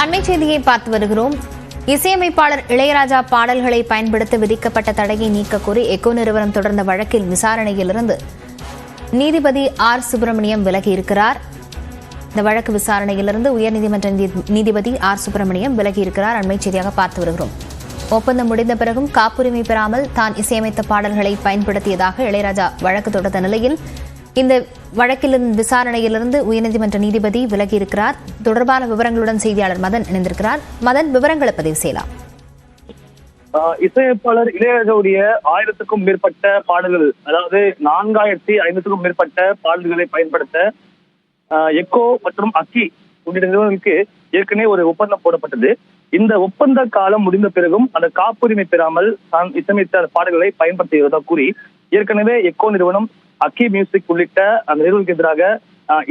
அண்மை செய்தியை பார்த்து வருகிறோம். இசையமைப்பாளர் இளையராஜா பாடல்களை பயன்படுத்த விதிக்கப்பட்ட தடையை நீக்க கோரி எக்கோ நிறுவனம் தொடர்ந்த வழக்கில் விசாரணையிலிருந்து நீதிபதி ஆர் சுப்பிரமணியம் விலகியிருக்கிறார். இந்த வழக்கு விசாரணையிலிருந்து உயர்நீதிமன்ற நீதிபதி ஆர் சுப்பிரமணியம் விலகியிருக்கிறார். அண்மை செய்தியாக பார்த்து வருகிறோம். ஒப்பந்தம் முடிந்த பிறகும் காப்புரிமை பெறாமல் தான் இசையமைத்த பாடல்களை பயன்படுத்தியதாக இளையராஜா வழக்கு தொடர்ந்த நிலையில் இந்த வழக்கின் விசாரணையிலிருந்து உயர்நீதிமன்ற நீதிபதி விலகியிருக்கிறார். தொடர்பான விவரங்களுடன் செய்தியாளர் மதன் இணைந்திருக்கிறார். மதன், விவரங்களை பதிவு செய்யலாம். இசையமைப்பாளர் இளையராஜாவுடைய 1000க்கும் மேற்பட்ட பாடல்கள், அதாவது 4500க்கும் மேற்பட்ட பாடல்களை பயன்படுத்த எக்கோ மற்றும் அக்கி உள்ளிட்ட நிறுவனங்களுக்கு ஏற்கனவே ஒரு ஒப்பந்தம் போடப்பட்டது. இந்த ஒப்பந்த காலம் முடிந்த பிறகும் அந்த காப்புரிமை பெறாமல் தான் இசையமைத்த பாடல்களை பயன்படுத்துகிறதா கூறி ஏற்கனவே எக்கோ நிறுவனம், அக்கி மியூசிக் உள்ளிட்ட அந்த நிறுவனத்துக்கு எதிராக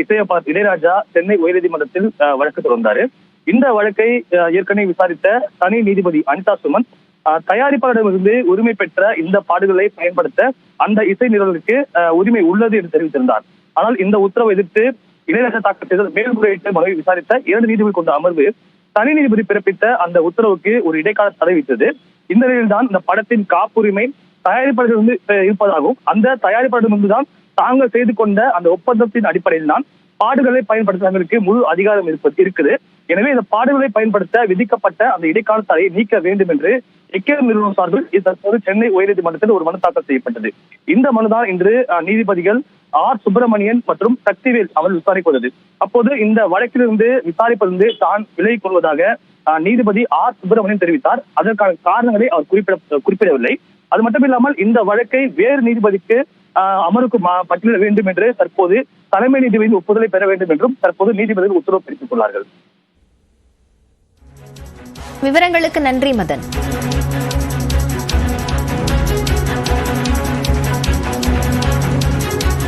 இசையமைப்பாளர் இளையராஜா சென்னை உயர்நீதிமன்றத்தில் வழக்கு தொடர்ந்தாரு. இந்த வழக்கை ஏற்கனவே விசாரித்த தனி நீதிபதி அனிதா சுமன் தயாரிப்பாளரிடமிருந்து உரிமை பெற்ற இந்த பாடல்களை பயன்படுத்த அந்த இசை நிறுவனத்துக்கு உரிமை உள்ளது என்று தெரிவித்திருந்தார். ஆனால் இந்த உத்தரவை எதிர்த்து இளையராஜா தாக்கல் செய்த மேல்முறையீட்டு மனுவை விசாரித்த 2 நீதிபதி கொண்ட அமர்வு தனி நீதிபதி பிறப்பித்த அந்த உத்தரவுக்கு ஒரு இடைக்கால தடை விட்டது. இந்த நிலையில்தான் இந்த படத்தின் காப்புரிமை தயாரிப்பாளர்கள் இருப்பதாகவும் அந்த தயாரிப்பாளரிடமிருந்து தான் தாங்கள் செய்து கொண்ட அந்த ஒப்பந்தத்தின் அடிப்படையில் தான் பாடல்களை பயன்படுத்துவதற்கு முழு அதிகாரம் இருக்குது. எனவே இந்த பாடல்களை பயன்படுத்த விதிக்கப்பட்ட அந்த இடைக்கால தடையை நீக்க வேண்டும் என்று எக்கோ நிறுவனம் சார்பில் தற்போது சென்னை உயர்நீதிமன்றத்தில் ஒரு மனு தாக்கல் செய்யப்பட்டது. இந்த மனுதான் இன்று நீதிபதிகள் ஆர் சுப்பிரமணியன் மற்றும் சக்திவேல் அவர்கள் விசாரிக்க உள்ளது. அப்போது இந்த வழக்கிலிருந்து விசாரிப்பதிலிருந்து தான் விலகிக் கொள்வதாக நீதிபதி ஆர் சுப்பிரமணியன் தெரிவித்தார். அதற்கான காரணங்களை அவர் குறிப்பிடவில்லை. அது மட்டுமில்லாமல் இந்த வழக்கை வேறு நீதிபதிக்கு அமருக்கு பட்டியலிட வேண்டும் என்று தற்போது தலைமை நீதிபதியின் ஒப்புதலை பெற வேண்டும் என்றும் தற்போது நீதிபதிகள் உத்தரவு பிறப்பித்துள்ளார்கள். விவரங்களுக்கு நன்றி மதன்.